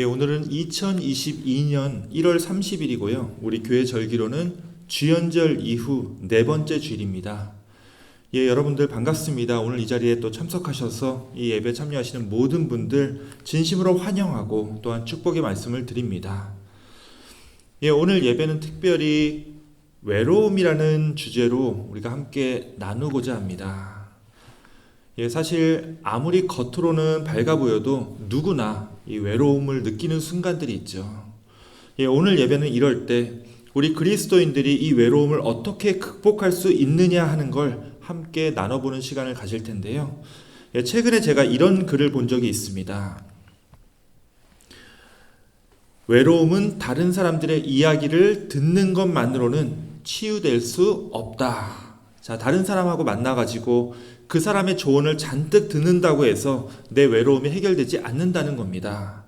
오늘은 2022년 1월 30일이고요. 우리 교회 절기로는 주연절 이후 네 번째 주일입니다. 여러분들 반갑습니다. 오늘 이 자리에 또 참석하셔서 이 예배 참여하시는 모든 분들 진심으로 환영하고 또한 축복의 말씀을 드립니다. 오늘 예배는 특별히 외로움이라는 주제로 우리가 함께 나누고자 합니다. 사실 아무리 겉으로는 밝아 보여도 누구나 이 외로움을 느끼는 순간들이 있죠. 오늘 예배는 이럴 때 우리 그리스도인들이 이 외로움을 어떻게 극복할 수 있느냐 하는 걸 함께 나눠보는 시간을 가질 텐데요. 최근에 제가 이런 글을 본 적이 있습니다. 외로움은 다른 사람들의 이야기를 듣는 것만으로는 치유될 수 없다. 자, 다른 사람하고 만나가지고 그 사람의 조언을 잔뜩 듣는다고 해서 내 외로움이 해결되지 않는다는 겁니다.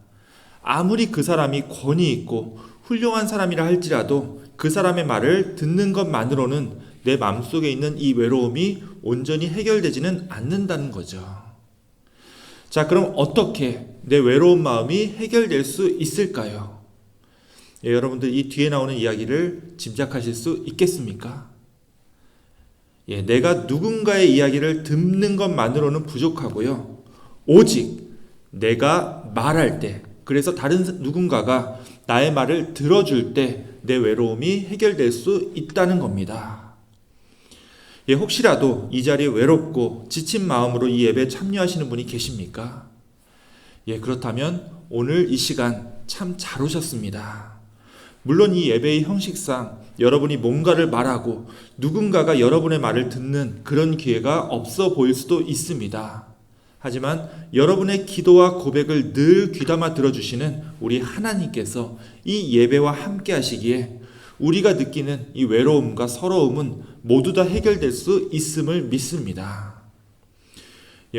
아무리 그 사람이 권위 있고 훌륭한 사람이라 할지라도 그 사람의 말을 듣는 것만으로는 내 마음속에 있는 이 외로움이 온전히 해결되지는 않는다는 거죠. 자, 그럼 어떻게 내 외로운 마음이 해결될 수 있을까요? 여러분들 이 뒤에 나오는 이야기를 짐작하실 수 있겠습니까? 내가 누군가의 이야기를 듣는 것만으로는 부족하고요. 오직 내가 말할 때, 그래서 다른 누군가가 나의 말을 들어줄 때 내 외로움이 해결될 수 있다는 겁니다. 혹시라도 이 자리에 외롭고 지친 마음으로 이 예배에 참여하시는 분이 계십니까? 그렇다면 오늘 이 시간 참 잘 오셨습니다. 물론 이 예배의 형식상 여러분이 뭔가를 말하고 누군가가 여러분의 말을 듣는 그런 기회가 없어 보일 수도 있습니다. 하지만 여러분의 기도와 고백을 늘 귀담아 들어주시는 우리 하나님께서 이 예배와 함께 하시기에 우리가 느끼는 이 외로움과 서러움은 모두 다 해결될 수 있음을 믿습니다.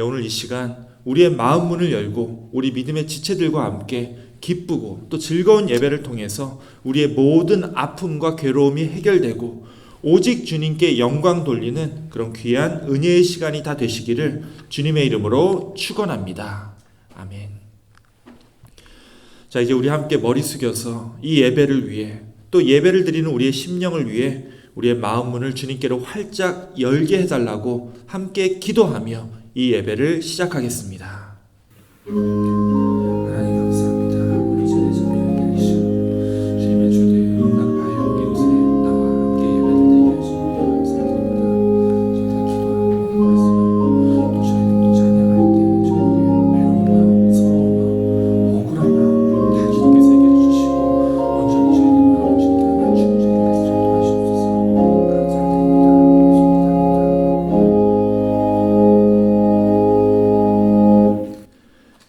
오늘 이 시간 우리의 마음 문을 열고 우리 믿음의 지체들과 함께 기쁘고 또 즐거운 예배를 통해서 우리의 모든 아픔과 괴로움이 해결되고 오직 주님께 영광 돌리는 그런 귀한 은혜의 시간이 다 되시기를 주님의 이름으로 축원합니다. 아멘. 자, 이제 우리 함께 머리 숙여서 이 예배를 위해 또 예배를 드리는 우리의 심령을 위해 우리의 마음 문을 주님께로 활짝 열게 해달라고 함께 기도하며 이 예배를 시작하겠습니다. 하나님 감사합니다. 우리 자리에서 예배해 주시고 주님의 주대에 응답하여 이곳에 나와 함께 예배를 드리게 하시니 감사드립니다. 저희가 기도하고 말씀하고 또 저희는 또 찬양할 때 저희의 외로운 마음, 서러운 마음, 억울한 마음 다 주님께서 해결해 주시고 온전히 저희의 마음을 주님께 맞추는 저희가 전도하시옵소서.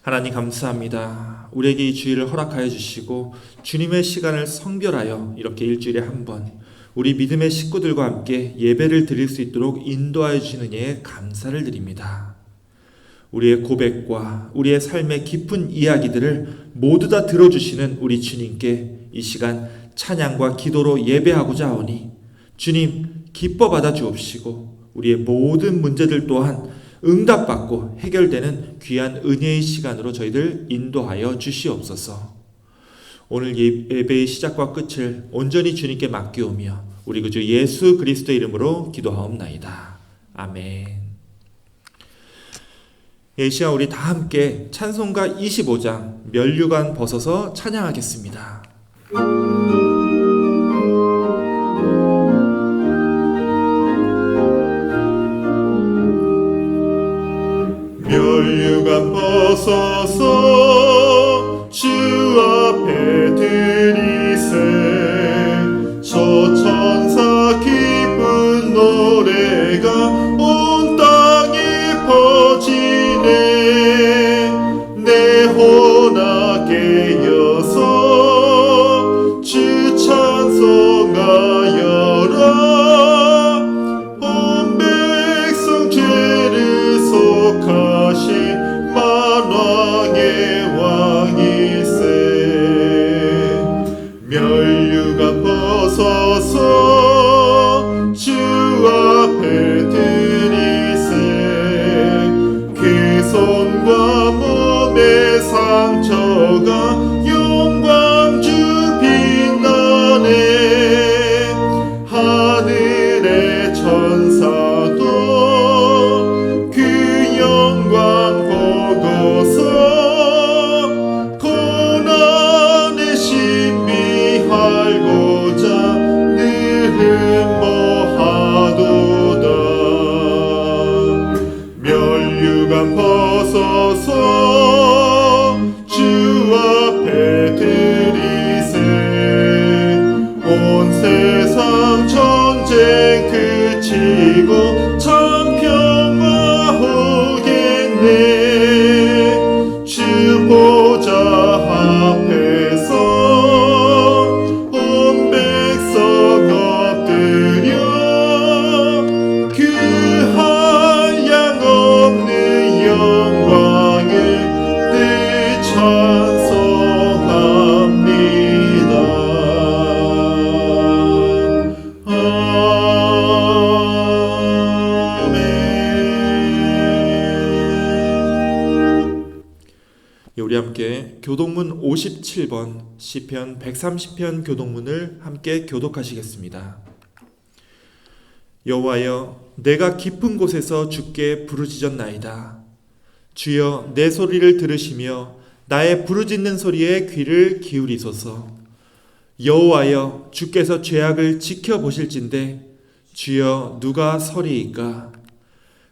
하나님 감사합니다. 우리에게 이 주일을 허락하여 주시고 주님의 시간을 성별하여 이렇게 일주일에 한 번 우리 믿음의 식구들과 함께 예배를 드릴 수 있도록 인도하여 주시는 예에 감사를 드립니다. 우리의 고백과 우리의 삶의 깊은 이야기들을 모두 다 들어주시는 우리 주님께 이 시간 찬양과 기도로 예배하고자 하오니 주님 기뻐 받아 주옵시고 우리의 모든 문제들 또한 응답받고 해결되는 귀한 은혜의 시간으로 저희들 인도하여 주시옵소서. 오늘 예배의 시작과 끝을 온전히 주님께 맡기오며 우리 구주 예수 그리스도의 이름으로 기도하옵나이다. 아멘. 이 시간 우리 다 함께 찬송가 25장 면류관 벗어서 찬양하겠습니다. 면류관 벗어서 주 앞에 드리세 저 천사 기쁜 노래가 온 땅에 퍼지네 내 혼아 깨어서 주 찬송하여라 온 백성 죄를 속하신 만왕의 왕이세 면류관 벗어서 주 앞에 드리세 그 손과 몸의 상처가 그치고 참 평화 오겠네. 주 보좌 앞에서 온 백성 엎드려 그 한량없는 영광을 늘 찬송합니다. 우리 함께 교독문 57번 시편 130편 교독문을 함께 교독하시겠습니다. 여호와여, 내가 깊은 곳에서 주께 부르짖었나이다. 주여, 내 소리를 들으시며 나의 부르짖는 소리에 귀를 기울이소서. 여호와여, 주께서 죄악을 지켜보실진대 주여, 누가 서리이까?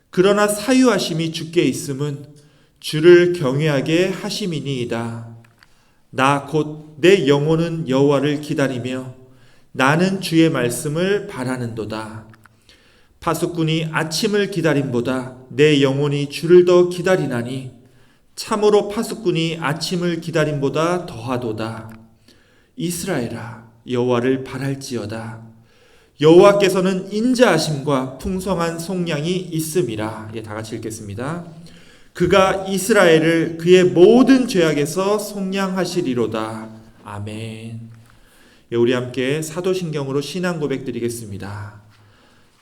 그러나 사유하심이 주께 있음은 주를 경외하게 하심이니이다. 나 곧 내 영혼은 여호와를 기다리며 나는 주의 말씀을 바라는도다. 파수꾼이 아침을 기다림보다 내 영혼이 주를 더 기다리나니 참으로 파수꾼이 아침을 기다림보다 더하도다. 이스라엘아, 여호와를 바랄지어다. 여호와께서는 인자하심과 풍성한 속량이 있음이라. 다 같이 읽겠습니다. 그가 이스라엘을 그의 모든 죄악에서 속량하시리로다. 아멘. 우리 함께 사도신경으로 신앙 고백 드리겠습니다.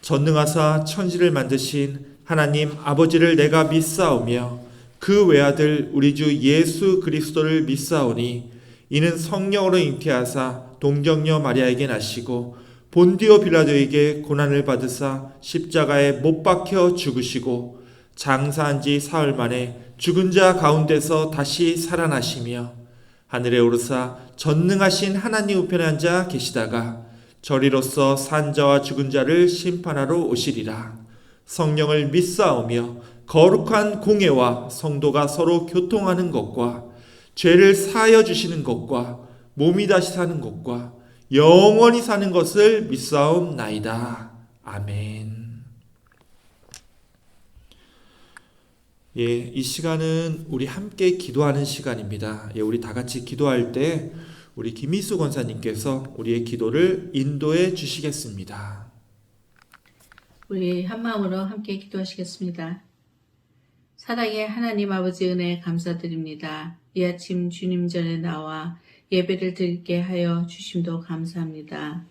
전능하사 천지를 만드신 하나님 아버지를 내가 믿사오며 그 외아들 우리 주 예수 그리스도를 믿사오니 이는 성령으로 잉태하사 동정녀 마리아에게 나시고 본디오 빌라도에게 고난을 받으사 십자가에 못 박혀 죽으시고 장사한 지 사흘 만에 죽은 자 가운데서 다시 살아나시며 하늘에 오르사 전능하신 하나님 우편에 앉아 계시다가 저리로서 산 자와 죽은 자를 심판하러 오시리라. 성령을 믿사오며 거룩한 공예와 성도가 서로 교통하는 것과 죄를 사하여 주시는 것과 몸이 다시 사는 것과 영원히 사는 것을 믿사옵나이다. 아멘. 이 시간은 우리 함께 기도하는 시간입니다. 우리 다 같이 기도할 때 우리 김희수 권사님께서 우리의 기도를 인도해 주시겠습니다. 우리 한마음으로 함께 기도하시겠습니다. 사랑의 하나님 아버지 은혜 감사드립니다. 이 아침 주님 전에 나와 예배를 드리게 하여 주심도 감사합니다.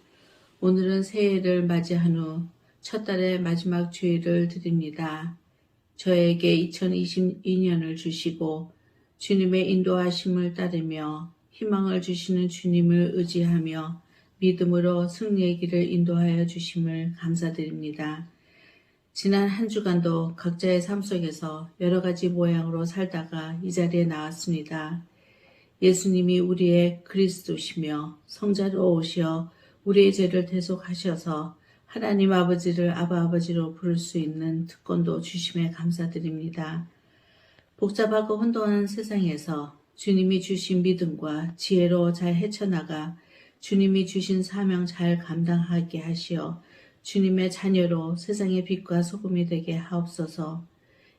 오늘은 새해를 맞이한 후 첫 달의 마지막 주일을 드립니다. 저에게 2022년을 주시고 주님의 인도하심을 따르며 희망을 주시는 주님을 의지하며 믿음으로 승리의 길을 인도하여 주심을 감사드립니다. 지난 한 주간도 각자의 삶 속에서 여러 가지 모양으로 살다가 이 자리에 나왔습니다. 예수님이 우리의 그리스도시며 성자로 오시어 우리의 죄를 대속하셔서 하나님 아버지를 아바 아버지로 부를 수 있는 특권도 주심에 감사드립니다. 복잡하고 혼돈한 세상에서 주님이 주신 믿음과 지혜로 잘 헤쳐나가 주님이 주신 사명 잘 감당하게 하시어 주님의 자녀로 세상의 빛과 소금이 되게 하옵소서.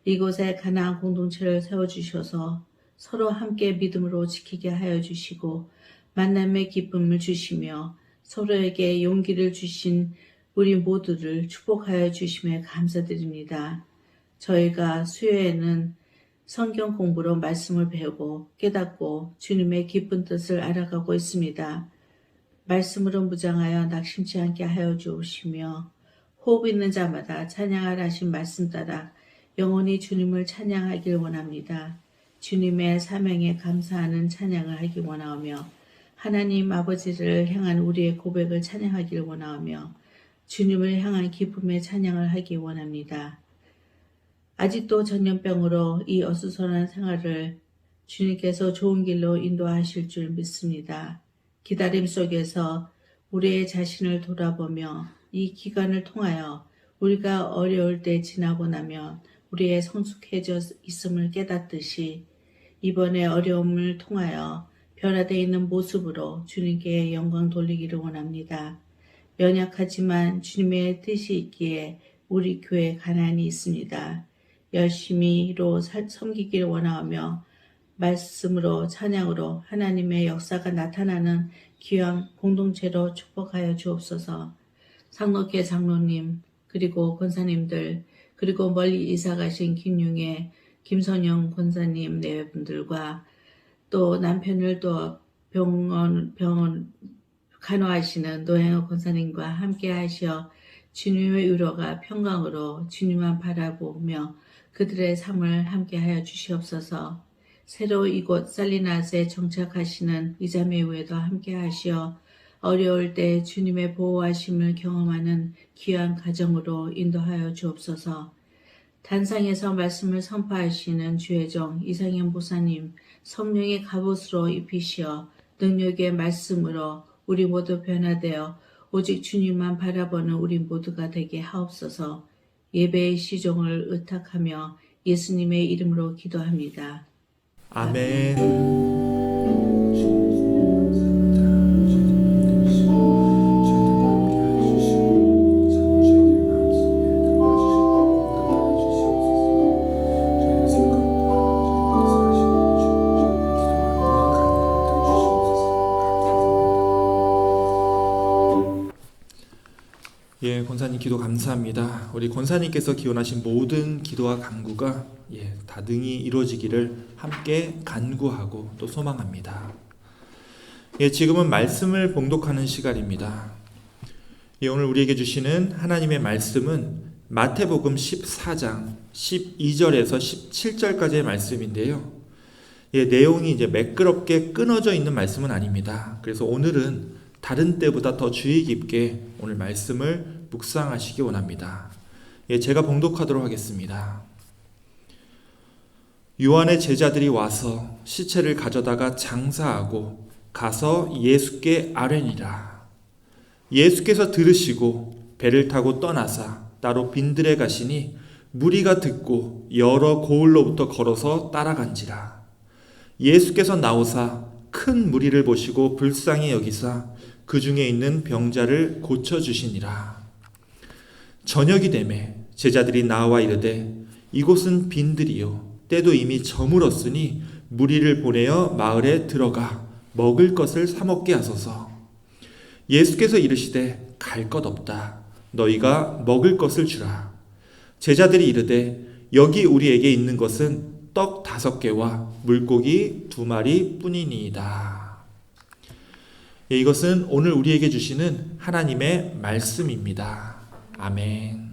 이곳에 가나안 공동체를 세워주셔서 서로 함께 믿음으로 지키게 하여 주시고 만남의 기쁨을 주시며 서로에게 용기를 주신 우리 모두를 축복하여 주심에 감사드립니다. 저희가 수요에는 성경 공부로 말씀을 배우고 깨닫고 주님의 기쁜 뜻을 알아가고 있습니다. 말씀으로 무장하여 낙심치 않게 하여 주시며 호흡 있는 자마다 찬양하라 하신 말씀 따라 영원히 주님을 찬양하길 원합니다. 주님의 사명에 감사하는 찬양을 하기 원하며 하나님 아버지를 향한 우리의 고백을 찬양하길 원하며 주님을 향한 기쁨의 찬양을 하기 원합니다. 아직도 전염병으로 이 어수선한 생활을 주님께서 좋은 길로 인도하실 줄 믿습니다. 기다림 속에서 우리의 자신을 돌아보며 이 기간을 통하여 우리가 어려울 때 지나고 나면 우리의 성숙해져 있음을 깨닫듯이 이번에 어려움을 통하여 변화되어 있는 모습으로 주님께 영광 돌리기를 원합니다. 연약하지만 주님의 뜻이 있기에 우리 교회 가난이 있습니다. 열심히로 섬기기를 원하며 말씀으로 찬양으로 하나님의 역사가 나타나는 귀한 공동체로 축복하여 주옵소서. 상록회 장로님 그리고 권사님들 그리고 멀리 이사가신 김용애 김선영 권사님 내외분들과 또 남편을 또 병원 간호하시는 노행호 권사님과 함께 하시어 주님의 위로가 평강으로 주님만 바라보며 그들의 삶을 함께하여 주시옵소서. 새로 이곳 살리나스에 정착하시는 이자매 외도 함께하시어 어려울 때 주님의 보호하심을 경험하는 귀한 가정으로 인도하여 주옵소서. 단상에서 말씀을 선포하시는 주의 종 이상현 보사님 성령의 갑옷으로 입히시어 능력의 말씀으로 우리 모두 변화되어 오직 주님만 바라보는 우리 모두가 되게 하옵소서. 예배의 시종을 의탁하며 예수님의 이름으로 기도합니다. 아멘. 예, 권사님 기도 감사합니다. 우리 권사님께서 기원하신 모든 기도와 간구가 다 능히 이루어지기를 함께 간구하고 또 소망합니다. 지금은 말씀을 봉독하는 시간입니다. 오늘 우리에게 주시는 하나님의 말씀은 마태복음 14장 12절에서 17절까지의 말씀인데요. 내용이 이제 매끄럽게 끊어져 있는 말씀은 아닙니다. 그래서 오늘은 다른 때보다 더 주의 깊게 오늘 말씀을 묵상하시기 원합니다. 제가 봉독하도록 하겠습니다. 요한의 제자들이 와서 시체를 가져다가 장사하고 가서 예수께 아뢰니라. 예수께서 들으시고 배를 타고 떠나사 따로 빈들에 가시니 무리가 듣고 여러 고을로부터 걸어서 따라간지라. 예수께서 나오사 큰 무리를 보시고 불쌍히 여기사 그 중에 있는 병자를 고쳐주시니라. 저녁이 되매 제자들이 나와 이르되 이곳은 빈들이요 때도 이미 저물었으니 무리를 보내어 마을에 들어가 먹을 것을 사 먹게 하소서. 예수께서 이르시되 갈 것 없다. 너희가 먹을 것을 주라. 제자들이 이르되 여기 우리에게 있는 것은 떡 5개와 물고기 2마리 뿐이니이다. 이것은 오늘 우리에게 주시는 하나님의 말씀입니다. 아멘.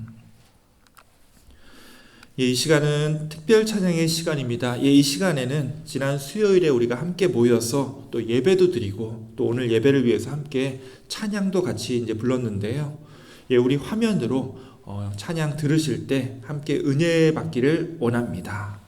이 시간은 특별 찬양의 시간입니다. 이 시간에는 지난 수요일에 우리가 함께 모여서 또 예배도 드리고 또 오늘 예배를 위해서 함께 찬양도 같이 이제 불렀는데요. 우리 화면으로 찬양 들으실 때 함께 은혜 받기를 원합니다.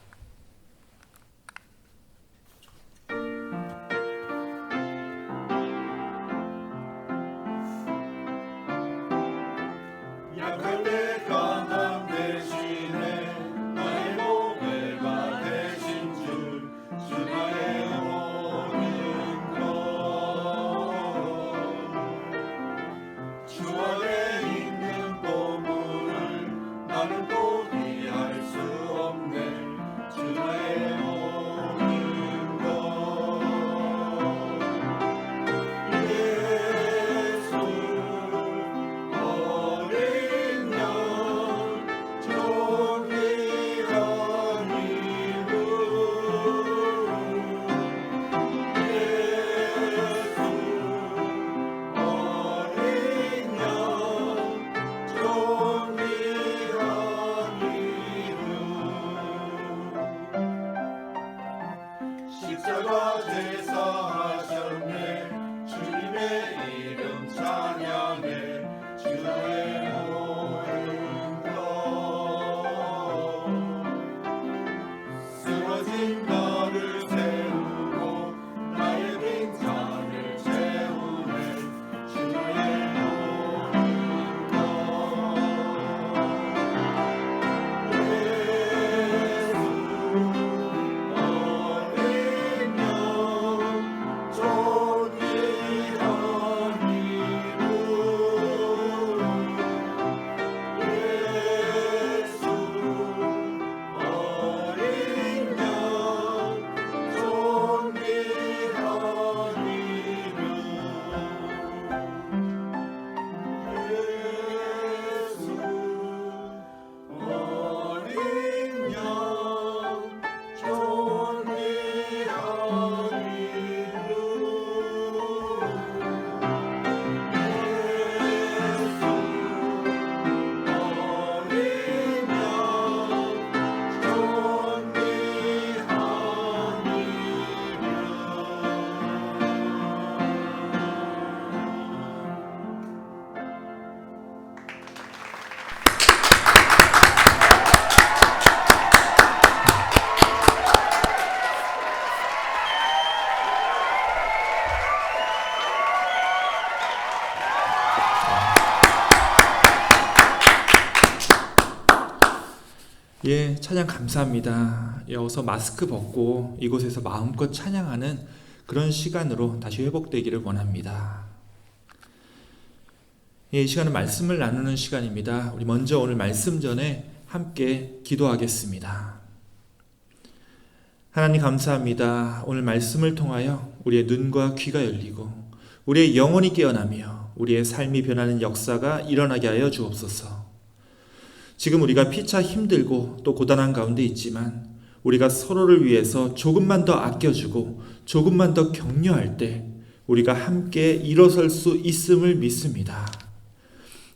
예, 찬양 감사합니다. 어서 마스크 벗고 이곳에서 마음껏 찬양하는 그런 시간으로 다시 회복되기를 원합니다. 예, 이 시간은 말씀을 나누는 시간입니다. 우리 먼저 오늘 말씀 전에 함께 기도하겠습니다. 하나님 감사합니다. 오늘 말씀을 통하여 우리의 눈과 귀가 열리고 우리의 영혼이 깨어나며 우리의 삶이 변하는 역사가 일어나게 하여 주옵소서. 지금 우리가 피차 힘들고 또 고단한 가운데 있지만 우리가 서로를 위해서 조금만 더 아껴주고 조금만 더 격려할 때 우리가 함께 일어설 수 있음을 믿습니다.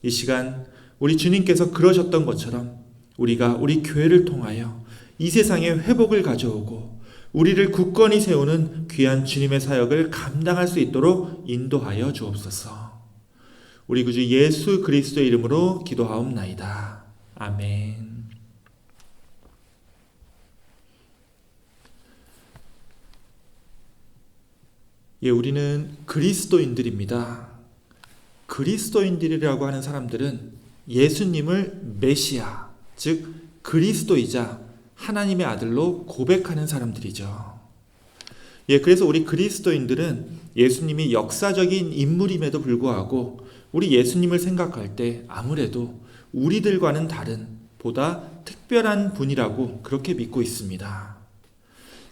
이 시간 우리 주님께서 그러셨던 것처럼 우리가 우리 교회를 통하여 이 세상에 회복을 가져오고 우리를 굳건히 세우는 귀한 주님의 사역을 감당할 수 있도록 인도하여 주옵소서. 우리 구주 예수 그리스도의 이름으로 기도하옵나이다. 아멘. 예, 우리는 그리스도인들입니다. 그리스도인들이라고 하는 사람들은 예수님을 메시아, 즉 그리스도이자 하나님의 아들로 고백하는 사람들이죠. 예, 그래서 우리 그리스도인들은 예수님이 역사적인 인물임에도 불구하고 우리 예수님을 생각할 때 아무래도 우리들과는 다른 보다 특별한 분이라고 그렇게 믿고 있습니다.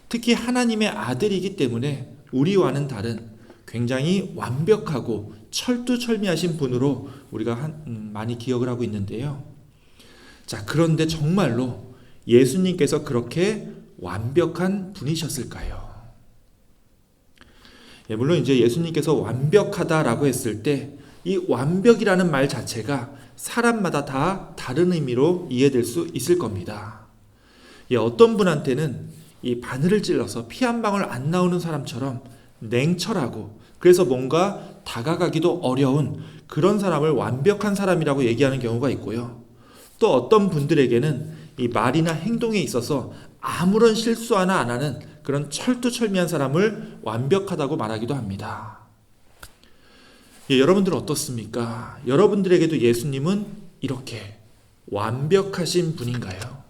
특히 하나님의 아들이기 때문에 우리와는 다른 굉장히 완벽하고 철두철미하신 분으로 우리가 많이 기억을 하고 있는데요. 자, 그런데 정말로 예수님께서 그렇게 완벽한 분이셨을까요? 예, 물론 이제 예수님께서 완벽하다라고 했을 때 이 완벽이라는 말 자체가 사람마다 다 다른 의미로 이해될 수 있을 겁니다. 예, 어떤 분한테는 이 바늘을 찔러서 피 한 방울 안 나오는 사람처럼 냉철하고 그래서 뭔가 다가가기도 어려운 그런 사람을 완벽한 사람이라고 얘기하는 경우가 있고요. 또 어떤 분들에게는 이 말이나 행동에 있어서 아무런 실수 하나 안 하는 그런 철두철미한 사람을 완벽하다고 말하기도 합니다. 예, 여러분들은 어떻습니까? 여러분들에게도 예수님은 이렇게 완벽하신 분인가요?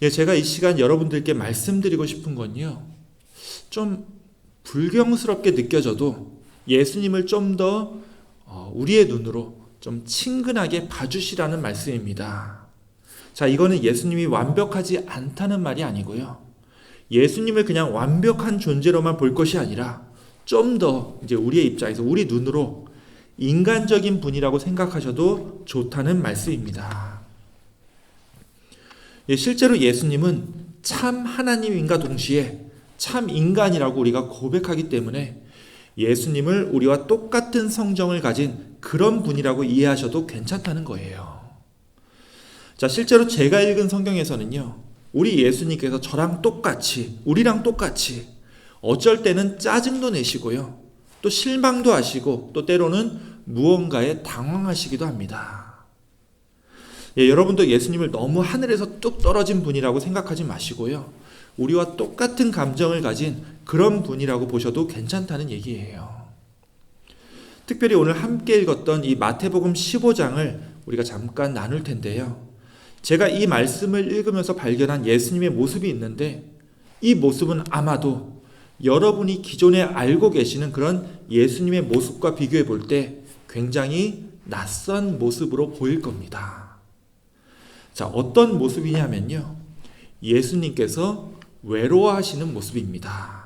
예, 제가 이 시간 여러분들께 말씀드리고 싶은 건요, 좀 불경스럽게 느껴져도 예수님을 좀 더 우리의 눈으로 좀 친근하게 봐주시라는 말씀입니다. 자, 이거는 예수님이 완벽하지 않다는 말이 아니고요. 예수님을 그냥 완벽한 존재로만 볼 것이 아니라 좀 더 이제 우리의 입장에서 우리 눈으로 인간적인 분이라고 생각하셔도 좋다는 말씀입니다. 예, 실제로 예수님은 참 하나님인가 동시에 참 인간이라고 우리가 고백하기 때문에 예수님을 우리와 똑같은 성정을 가진 그런 분이라고 이해하셔도 괜찮다는 거예요. 자, 실제로 제가 읽은 성경에서는요, 우리 예수님께서 저랑 똑같이, 우리랑 똑같이 어쩔 때는 짜증도 내시고요, 또 실망도 하시고 또 때로는 무언가에 당황하시기도 합니다. 예, 여러분도 예수님을 너무 하늘에서 뚝 떨어진 분이라고 생각하지 마시고요, 우리와 똑같은 감정을 가진 그런 분이라고 보셔도 괜찮다는 얘기예요. 특별히 오늘 함께 읽었던 이 마태복음 15장을 우리가 잠깐 나눌 텐데요. 제가 이 말씀을 읽으면서 발견한 예수님의 모습이 있는데 이 모습은 아마도 여러분이 기존에 알고 계시는 그런 예수님의 모습과 비교해 볼 때 굉장히 낯선 모습으로 보일 겁니다. 자, 어떤 모습이냐면요, 예수님께서 외로워하시는 모습입니다.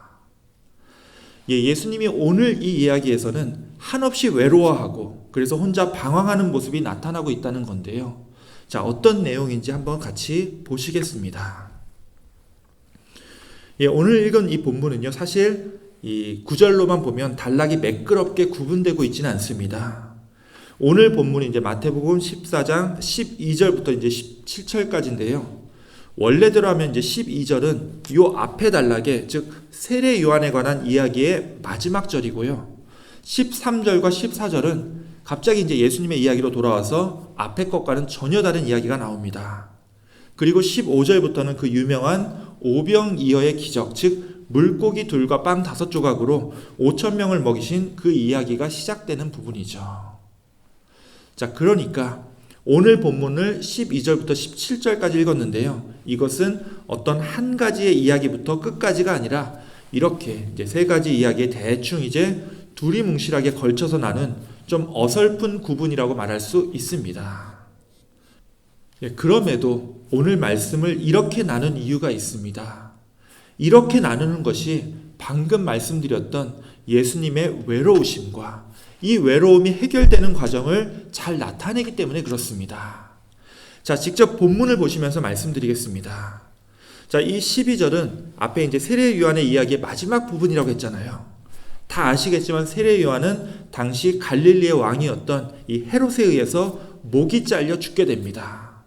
예, 예수님이 오늘 이 이야기에서는 한없이 외로워하고 그래서 혼자 방황하는 모습이 나타나고 있다는 건데요. 자, 어떤 내용인지 한번 같이 보시겠습니다. 예, 오늘 읽은 이 본문은요, 사실 이 구절로만 보면 단락이 매끄럽게 구분되고 있지는 않습니다. 오늘 본문이 이제 마태복음 14장 12절부터 이제 17절까지인데요. 원래대로 하면 이제 12절은 요 앞에 단락에, 즉 세례 요한에 관한 이야기의 마지막 절이고요. 13절과 14절은 갑자기 이제 예수님의 이야기로 돌아와서 앞에 것과는 전혀 다른 이야기가 나옵니다. 그리고 15절부터는 그 유명한 오병이어의 기적, 즉 물고기 둘과 빵 5조각으로 5,000명을 먹이신 그 이야기가 시작되는 부분이죠. 자, 그러니까 오늘 본문을 12절부터 17절까지 읽었는데요. 이것은 어떤 한 가지의 이야기부터 끝까지가 아니라 이렇게 이제 세 가지 이야기에 대충 이제 두리뭉실하게 걸쳐서 나눈 좀 어설픈 구분이라고 말할 수 있습니다. 그럼에도 오늘 말씀을 이렇게 나눈 이유가 있습니다. 이렇게 나누는 것이 방금 말씀드렸던 예수님의 외로우심과 이 외로움이 해결되는 과정을 잘 나타내기 때문에 그렇습니다. 자, 직접 본문을 보시면서 말씀드리겠습니다. 자, 이 12절은 앞에 이제 세례 요한의 이야기의 마지막 부분이라고 했잖아요. 다 아시겠지만 세례 요한은 당시 갈릴리의 왕이었던 이 헤롯에 의해서 목이 잘려 죽게 됩니다.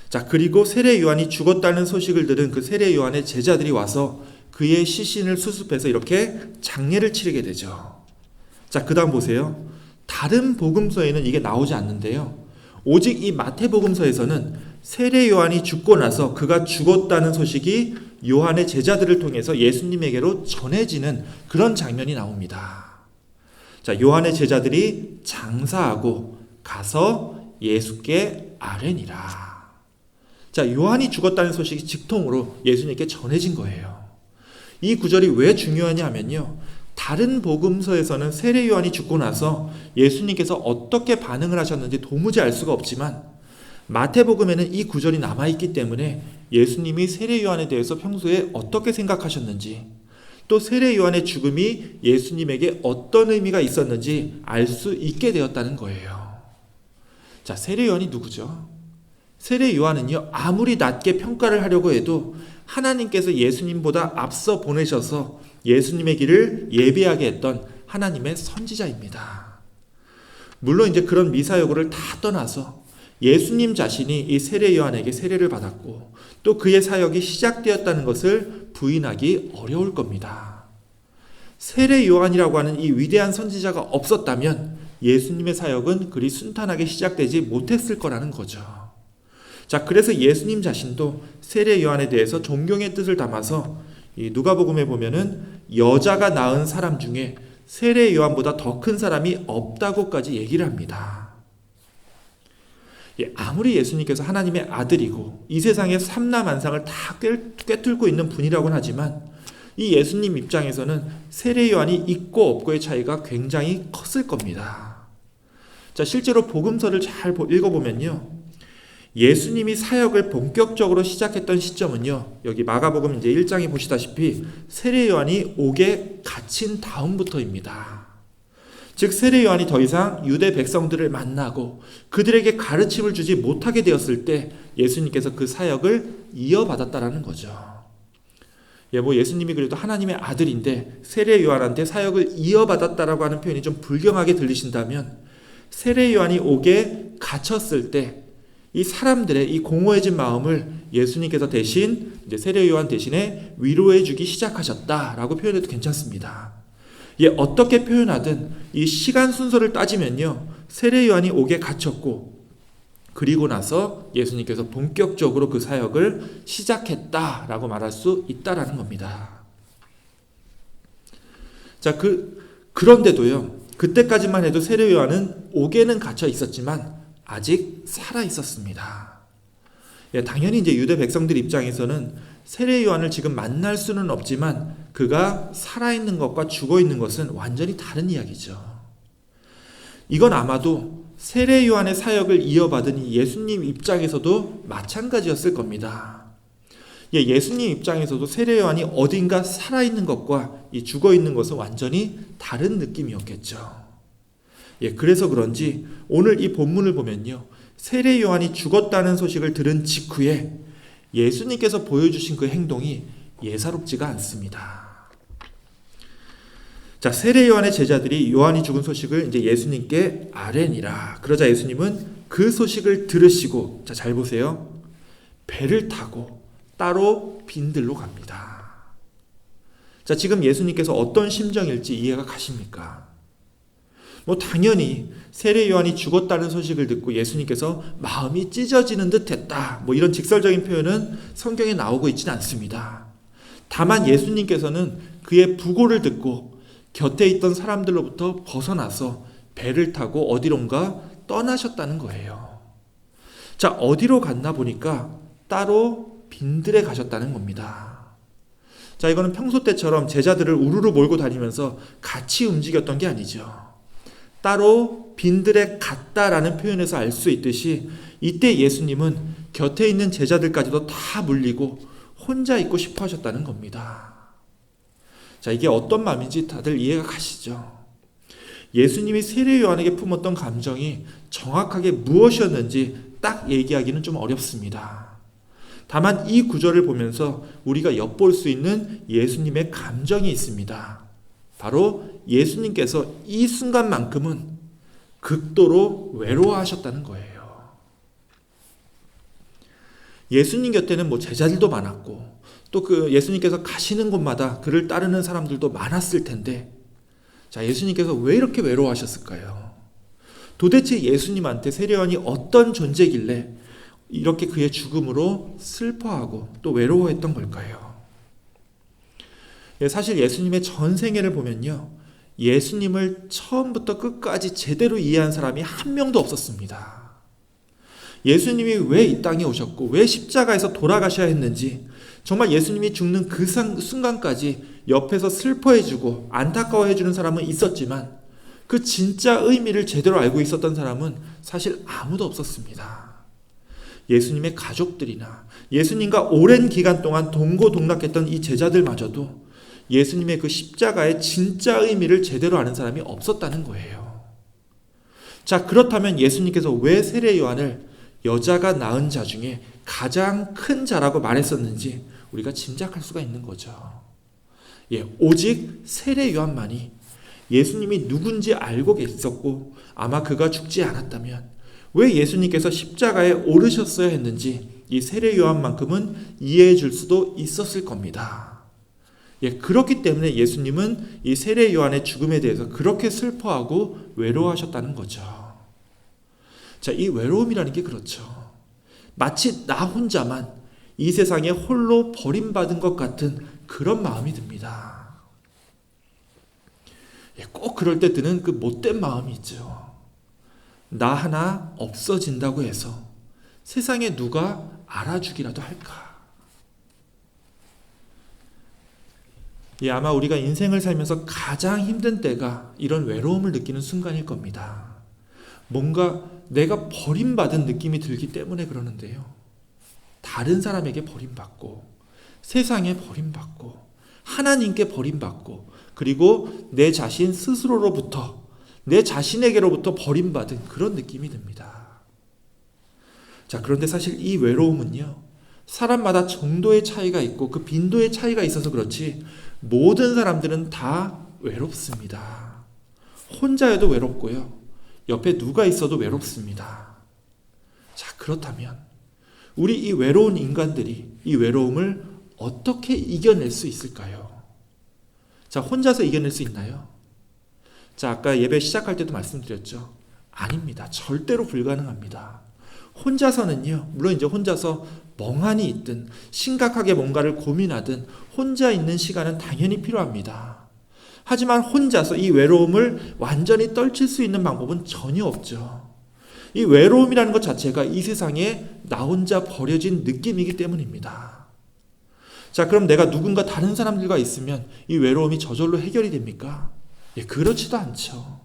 자, 그리고 세례 요한이 죽었다는 소식을 들은 그 세례 요한의 제자들이 와서 그의 시신을 수습해서 이렇게 장례를 치르게 되죠. 자, 그 다음 보세요. 다른 복음서에는 이게 나오지 않는데요. 오직 이 마태복음서에서는 세례 요한이 죽고 나서 그가 죽었다는 소식이 요한의 제자들을 통해서 예수님에게로 전해지는 그런 장면이 나옵니다. 자, 요한의 제자들이 장사하고 가서 예수께 아뢰니라. 자, 요한이 죽었다는 소식이 직통으로 예수님께 전해진 거예요. 이 구절이 왜 중요하냐 하면요. 다른 복음서에서는 세례 요한이 죽고 나서 예수님께서 어떻게 반응을 하셨는지 도무지 알 수가 없지만 마태복음에는 이 구절이 남아있기 때문에 예수님이 세례 요한에 대해서 평소에 어떻게 생각하셨는지 또 세례 요한의 죽음이 예수님에게 어떤 의미가 있었는지 알 수 있게 되었다는 거예요. 자, 세례 요한이 누구죠? 세례 요한은요, 아무리 낮게 평가를 하려고 해도 하나님께서 예수님보다 앞서 보내셔서 예수님의 길을 예비하게 했던 하나님의 선지자입니다. 물론 이제 그런 미사여구를 다 떠나서 예수님 자신이 이 세례 요한에게 세례를 받았고 또 그의 사역이 시작되었다는 것을 부인하기 어려울 겁니다. 세례 요한이라고 하는 이 위대한 선지자가 없었다면 예수님의 사역은 그리 순탄하게 시작되지 못했을 거라는 거죠. 자, 그래서 예수님 자신도 세례 요한에 대해서 존경의 뜻을 담아서 이 누가복음에 보면은 여자가 낳은 사람 중에 세례 요한보다 더 큰 사람이 없다고까지 얘기를 합니다. 아무리 예수님께서 하나님의 아들이고 이 세상의 삼라만상을 다 꿰뚫고 있는 분이라고는 하지만 이 예수님 입장에서는 세례 요한이 있고 없고의 차이가 굉장히 컸을 겁니다. 자, 실제로 복음서를 잘 읽어보면요. 예수님이 사역을 본격적으로 시작했던 시점은요. 여기 마가복음 이제 1장에 보시다시피 세례 요한이 옥에 갇힌 다음부터입니다. 즉 세례 요한이 더 이상 유대 백성들을 만나고 그들에게 가르침을 주지 못하게 되었을 때 예수님께서 그 사역을 이어받았다라는 거죠. 예수님이 그래도 하나님의 아들인데 세례 요한한테 사역을 이어받았다라고 하는 표현이 좀 불경하게 들리신다면 세례 요한이 옥에 갇혔을 때 이 사람들의 이 공허해진 마음을 예수님께서 대신 이제 세례 요한 대신에 위로해 주기 시작하셨다라고 표현해도 괜찮습니다. 어떻게 표현하든 이 시간 순서를 따지면요. 세례 요한이 옥에 갇혔고 그리고 나서 예수님께서 본격적으로 그 사역을 시작했다라고 말할 수 있다라는 겁니다. 자, 그런데도요. 그때까지만 해도 세례 요한은 옥에는 갇혀 있었지만 아직 살아 있었습니다. 당연히 이제 유대 백성들 입장에서는 세례 요한을 지금 만날 수는 없지만 그가 살아있는 것과 죽어있는 것은 완전히 다른 이야기죠. 이건 아마도 세례 요한의 사역을 이어받은 이 예수님 입장에서도 마찬가지였을 겁니다. 예수님 입장에서도 세례 요한이 어딘가 살아있는 것과 이 죽어있는 것은 완전히 다른 느낌이었겠죠. 그래서 그런지 오늘 이 본문을 보면요. 세례 요한이 죽었다는 소식을 들은 직후에 예수님께서 보여주신 그 행동이 예사롭지가 않습니다. 자, 세례 요한의 제자들이 요한이 죽은 소식을 이제 예수님께 아뢰니라. 그러자 예수님은 그 소식을 들으시고, 자, 잘 보세요. 배를 타고 따로 빈들로 갑니다. 자, 지금 예수님께서 어떤 심정일지 이해가 가십니까? 당연히 세례 요한이 죽었다는 소식을 듣고 예수님께서 마음이 찢어지는 듯 했다. 이런 직설적인 표현은 성경에 나오고 있지는 않습니다. 다만 예수님께서는 그의 부고를 듣고 곁에 있던 사람들로부터 벗어나서 배를 타고 어디론가 떠나셨다는 거예요. 자, 어디로 갔나 보니까 따로 빈들에 가셨다는 겁니다. 자, 이거는 평소 때처럼 제자들을 우르르 몰고 다니면서 같이 움직였던 게 아니죠. 따로 빈들에 갔다라는 표현에서 알 수 있듯이 이때 예수님은 곁에 있는 제자들까지도 다 물리고 혼자 있고 싶어 하셨다는 겁니다. 자, 이게 어떤 마음인지 다들 이해가 가시죠? 예수님이 세례 요한에게 품었던 감정이 정확하게 무엇이었는지 딱 얘기하기는 좀 어렵습니다. 다만 이 구절을 보면서 우리가 엿볼 수 있는 예수님의 감정이 있습니다. 바로 예수님께서 이 순간만큼은 극도로 외로워하셨다는 거예요. 예수님 곁에는 제자들도 많았고 또 그 예수님께서 가시는 곳마다 그를 따르는 사람들도 많았을 텐데, 자, 예수님께서 왜 이렇게 외로워하셨을까요? 도대체 예수님한테 세례요한이 어떤 존재길래 이렇게 그의 죽음으로 슬퍼하고 또 외로워했던 걸까요? 사실 예수님의 전 생애를 보면요, 예수님을 처음부터 끝까지 제대로 이해한 사람이 한 명도 없었습니다. 예수님이 왜 이 땅에 오셨고 왜 십자가에서 돌아가셔야 했는지, 정말 예수님이 죽는 그 순간까지 옆에서 슬퍼해주고 안타까워해주는 사람은 있었지만 그 진짜 의미를 제대로 알고 있었던 사람은 사실 아무도 없었습니다. 예수님의 가족들이나 예수님과 오랜 기간 동안 동고동락했던 이 제자들마저도 예수님의 그 십자가의 진짜 의미를 제대로 아는 사람이 없었다는 거예요. 자, 그렇다면 예수님께서 왜 세례 요한을 여자가 낳은 자 중에 가장 큰 자라고 말했었는지 우리가 짐작할 수가 있는 거죠. 오직 세례 요한만이 예수님이 누군지 알고 계셨고 아마 그가 죽지 않았다면 왜 예수님께서 십자가에 오르셨어야 했는지 이 세례 요한만큼은 이해해 줄 수도 있었을 겁니다. 그렇기 때문에 예수님은 이 세례 요한의 죽음에 대해서 그렇게 슬퍼하고 외로워하셨다는 거죠. 자, 이 외로움이라는 게 그렇죠. 마치 나 혼자만 이 세상에 홀로 버림받은 것 같은 그런 마음이 듭니다. 꼭 그럴 때 드는 그 못된 마음이 있죠. 나 하나 없어진다고 해서 세상에 누가 알아주기라도 할까? 아마 우리가 인생을 살면서 가장 힘든 때가 이런 외로움을 느끼는 순간일 겁니다. 뭔가 내가 버림받은 느낌이 들기 때문에 그러는데요. 다른 사람에게 버림받고, 세상에 버림받고, 하나님께 버림받고, 그리고 내 자신 스스로로부터, 내 자신에게로부터 버림받은 그런 느낌이 듭니다. 자, 그런데 사실 이 외로움은요, 사람마다 정도의 차이가 있고 그 빈도의 차이가 있어서 그렇지 모든 사람들은 다 외롭습니다. 혼자여도 외롭고요, 옆에 누가 있어도 외롭습니다. 자, 그렇다면 우리 이 외로운 인간들이 이 외로움을 어떻게 이겨낼 수 있을까요? 자, 혼자서 이겨낼 수 있나요? 자, 아까 예배 시작할 때도 말씀드렸죠. 아닙니다. 절대로 불가능합니다. 혼자서는요, 물론 이제 혼자서 멍하니 있든 심각하게 뭔가를 고민하든 혼자 있는 시간은 당연히 필요합니다. 하지만 혼자서 이 외로움을 완전히 떨칠 수 있는 방법은 전혀 없죠. 이 외로움이라는 것 자체가 이 세상에 나 혼자 버려진 느낌이기 때문입니다. 자, 그럼 내가 누군가 다른 사람들과 있으면 이 외로움이 저절로 해결이 됩니까? 그렇지도 않죠.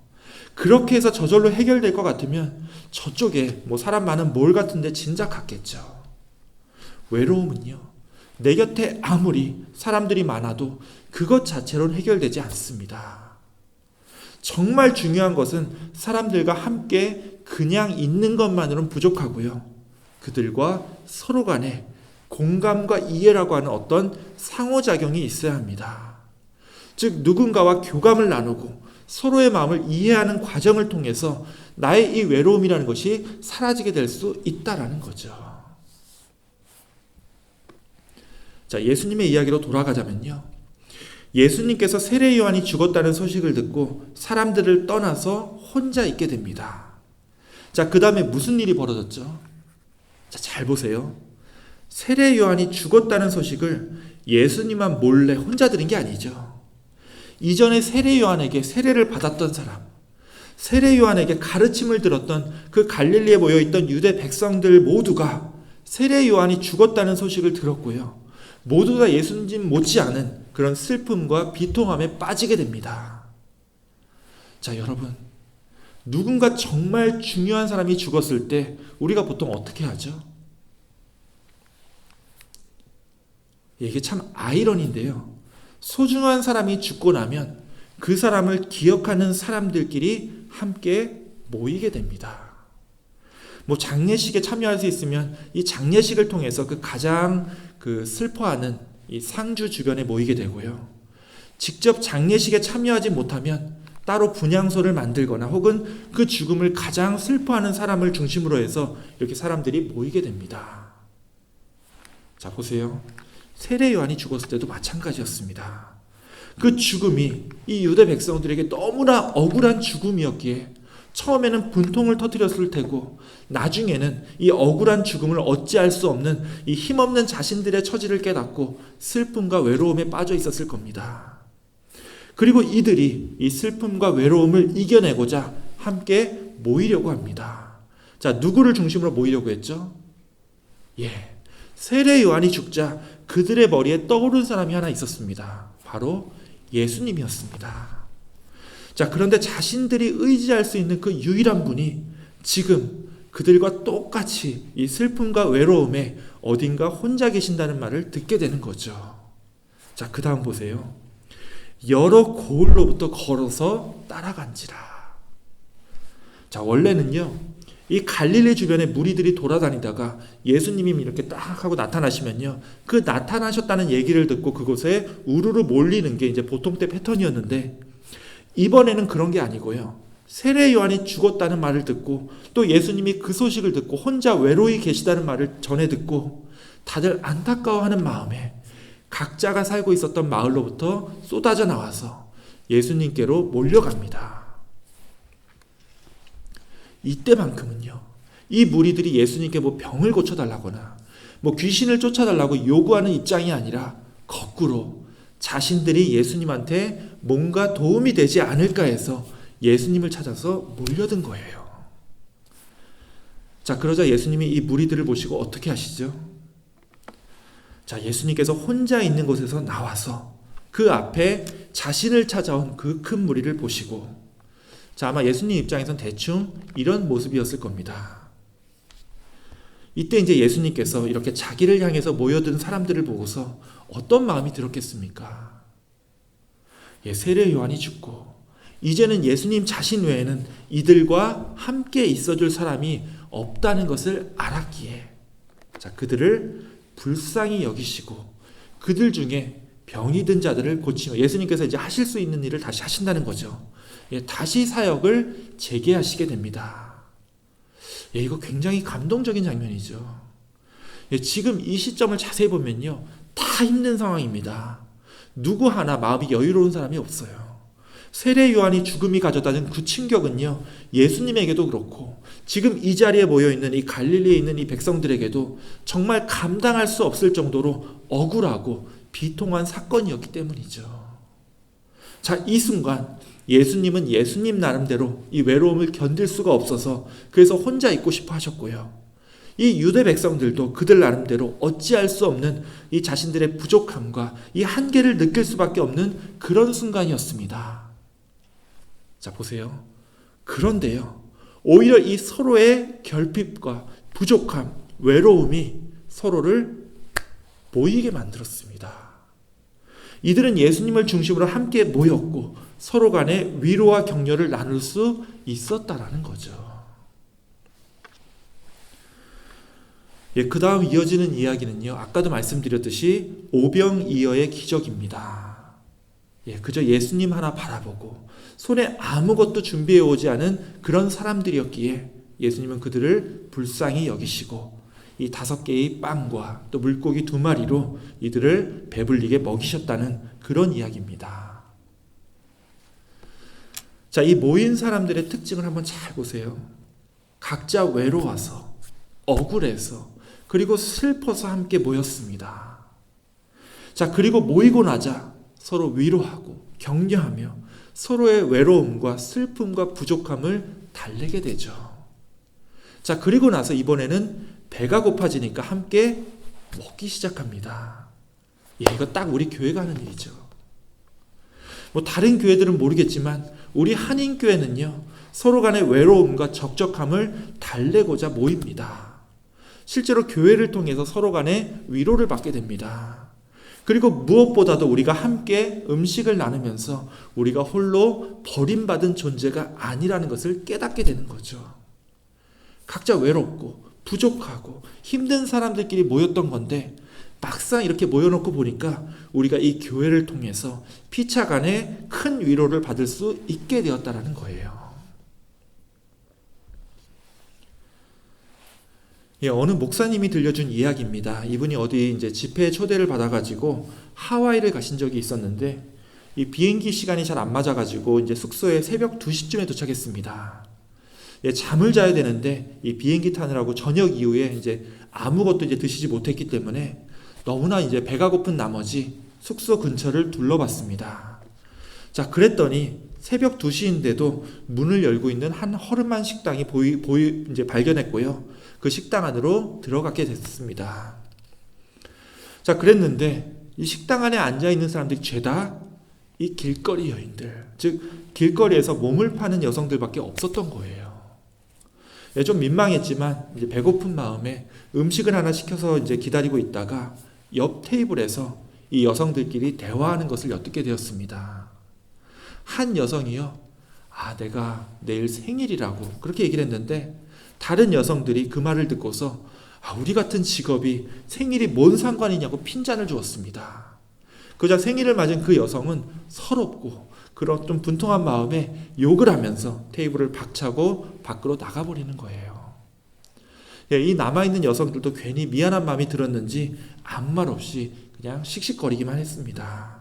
그렇게 해서 저절로 해결될 것 같으면 저쪽에 사람 많은 몰 같은 데 진작 갔겠죠. 외로움은요, 내 곁에 아무리 사람들이 많아도 그것 자체로는 해결되지 않습니다. 정말 중요한 것은 사람들과 함께 그냥 있는 것만으로는 부족하고요, 그들과 서로 간에 공감과 이해라고 하는 어떤 상호작용이 있어야 합니다. 즉, 누군가와 교감을 나누고 서로의 마음을 이해하는 과정을 통해서 나의 이 외로움이라는 것이 사라지게 될 수 있다라는 거죠. 자, 예수님의 이야기로 돌아가자면요, 예수님께서 세례 요한이 죽었다는 소식을 듣고 사람들을 떠나서 혼자 있게 됩니다. 자, 그 다음에 무슨 일이 벌어졌죠? 자, 잘 보세요. 세례 요한이 죽었다는 소식을 예수님만 몰래 혼자 들은 게 아니죠. 이전에 세례 요한에게 세례를 받았던 사람, 세례 요한에게 가르침을 들었던 그 갈릴리에 모여있던 유대 백성들 모두가 세례 요한이 죽었다는 소식을 들었고요. 모두 다 예수님 못지않은 그런 슬픔과 비통함에 빠지게 됩니다. 자, 여러분, 누군가 정말 중요한 사람이 죽었을 때 우리가 보통 어떻게 하죠? 이게 참 아이러니인데요. 소중한 사람이 죽고 나면 그 사람을 기억하는 사람들끼리 함께 모이게 됩니다. 장례식에 참여할 수 있으면 이 장례식을 통해서 그 가장 슬퍼하는 이 상주 주변에 모이게 되고요. 직접 장례식에 참여하지 못하면 따로 분향소를 만들거나 혹은 그 죽음을 가장 슬퍼하는 사람을 중심으로 해서 이렇게 사람들이 모이게 됩니다. 자, 보세요. 세례 요한이 죽었을 때도 마찬가지였습니다. 그 죽음이 이 유대 백성들에게 너무나 억울한 죽음이었기에 처음에는 분통을 터뜨렸을 테고 나중에는 이 억울한 죽음을 어찌할 수 없는 이 힘없는 자신들의 처지를 깨닫고 슬픔과 외로움에 빠져 있었을 겁니다. 그리고 이들이 이 슬픔과 외로움을 이겨내고자 함께 모이려고 합니다. 자, 누구를 중심으로 모이려고 했죠? 세례 요한이 죽자 그들의 머리에 떠오른 사람이 하나 있었습니다. 바로 예수님이었습니다. 자, 그런데 자신들이 의지할 수 있는 그 유일한 분이 지금 그들과 똑같이 이 슬픔과 외로움에 어딘가 혼자 계신다는 말을 듣게 되는 거죠. 자, 그 다음 보세요. 여러 고을로부터 걸어서 따라간지라. 자, 원래는요, 이 갈릴리 주변에 무리들이 돌아다니다가 예수님이 이렇게 딱 하고 나타나시면요, 그 나타나셨다는 얘기를 듣고 그곳에 우르르 몰리는 게 이제 보통 때 패턴이었는데, 이번에는 그런 게 아니고요. 세례 요한이 죽었다는 말을 듣고 또 예수님이 그 소식을 듣고 혼자 외로이 계시다는 말을 전해 듣고 다들 안타까워하는 마음에 각자가 살고 있었던 마을로부터 쏟아져 나와서 예수님께로 몰려갑니다. 이때만큼은요, 이 무리들이 예수님께 병을 고쳐달라거나 귀신을 쫓아달라고 요구하는 입장이 아니라 거꾸로 자신들이 예수님한테 뭔가 도움이 되지 않을까 해서 예수님을 찾아서 몰려든 거예요. 자, 그러자 예수님이 이 무리들을 보시고 어떻게 하시죠? 자, 예수님께서 혼자 있는 곳에서 나와서 그 앞에 자신을 찾아온 그 큰 무리를 보시고, 자, 아마 예수님 입장에선 대충 이런 모습이었을 겁니다. 이때 이제 예수님께서 이렇게 자기를 향해서 모여든 사람들을 보고서 어떤 마음이 들었겠습니까? 세례 요한이 죽고 이제는 예수님 자신 외에는 이들과 함께 있어줄 사람이 없다는 것을 알았기에, 자, 그들을 불쌍히 여기시고 그들 중에 병이 든 자들을 고치며 예수님께서 이제 하실 수 있는 일을 다시 하신다는 거죠. 다시 사역을 재개하시게 됩니다. 이거 굉장히 감동적인 장면이죠. 지금 이 시점을 자세히 보면요, 다 힘든 상황입니다. 누구 하나 마음이 여유로운 사람이 없어요. 세례 요한이 죽음이 가져다준 그 충격은요, 예수님에게도 그렇고 지금 이 자리에 모여있는 이 갈릴리에 있는 이 백성들에게도 정말 감당할 수 없을 정도로 억울하고 비통한 사건이었기 때문이죠. 자, 이 순간 예수님은 예수님 나름대로 이 외로움을 견딜 수가 없어서 그래서 혼자 있고 싶어 하셨고요. 이 유대 백성들도 그들 나름대로 어찌할 수 없는 이 자신들의 부족함과 이 한계를 느낄 수밖에 없는 그런 순간이었습니다. 자, 보세요. 그런데요, 오히려 이 서로의 결핍과 부족함, 외로움이 서로를 모이게 만들었습니다. 이들은 예수님을 중심으로 함께 모였고 서로 간에 위로와 격려를 나눌 수 있었다라는 거죠. 그 다음 이어지는 이야기는요, 아까도 말씀드렸듯이 오병이어의 기적입니다. 그저 예수님 하나 바라보고 손에 아무것도 준비해 오지 않은 그런 사람들이었기에 예수님은 그들을 불쌍히 여기시고 이 5개의 빵과 또 물고기 2마리로 이들을 배불리게 먹이셨다는 그런 이야기입니다. 자, 이 모인 사람들의 특징을 한번 잘 보세요. 각자 외로워서, 억울해서, 그리고 슬퍼서 함께 모였습니다. 자, 그리고 모이고 나자 서로 위로하고 격려하며 서로의 외로움과 슬픔과 부족함을 달래게 되죠. 자, 그리고 나서 이번에는 배가 고파지니까 함께 먹기 시작합니다. 이거 딱 우리 교회가 하는 일이죠. 뭐 다른 교회들은 모르겠지만 우리 한인교회는요, 서로 간의 외로움과 적적함을 달래고자 모입니다. 실제로 교회를 통해서 서로 간의 위로를 받게 됩니다. 그리고 무엇보다도 우리가 함께 음식을 나누면서 우리가 홀로 버림받은 존재가 아니라는 것을 깨닫게 되는 거죠. 각자 외롭고 부족하고 힘든 사람들끼리 모였던 건데 막상 이렇게 모여놓고 보니까 우리가 이 교회를 통해서 피차 간에 큰 위로를 받을 수 있게 되었다는 거예요. 어느 목사님이 들려준 이야기입니다. 이분이 어디 이제 집회에 초대를 받아가지고 하와이를 가신 적이 있었는데 이 비행기 시간이 잘 안 맞아가지고 이제 숙소에 새벽 2시쯤에 도착했습니다. 잠을 자야 되는데 이 비행기 타느라고 저녁 이후에 이제 아무것도 이제 드시지 못했기 때문에 너무나 이제 배가 고픈 나머지 숙소 근처를 둘러봤습니다. 자, 그랬더니 새벽 2시인데도 문을 열고 있는 한 허름한 식당이 이제 발견했고요. 그 식당 안으로 들어가게 됐습니다. 자, 그랬는데 이 식당 안에 앉아있는 사람들이 죄다 이 길거리 여인들, 즉 길거리에서 몸을 파는 여성들밖에 없었던 거예요. 좀 민망했지만 이제 배고픈 마음에 음식을 하나 시켜서 이제 기다리고 있다가 옆 테이블에서 이 여성들끼리 대화하는 것을 엿듣게 되었습니다. 한 여성이요, 내가 내일 생일이라고 그렇게 얘기를 했는데 다른 여성들이 그 말을 듣고서 우리 같은 직업이 생일이 뭔 상관이냐고 핀잔을 주었습니다. 그러자 생일을 맞은 그 여성은 서럽고 그런 좀 분통한 마음에 욕을 하면서 테이블을 박차고 밖으로 나가버리는 거예요. 이 남아있는 여성들도 괜히 미안한 마음이 들었는지 아무 말 없이 그냥 씩씩거리기만 했습니다.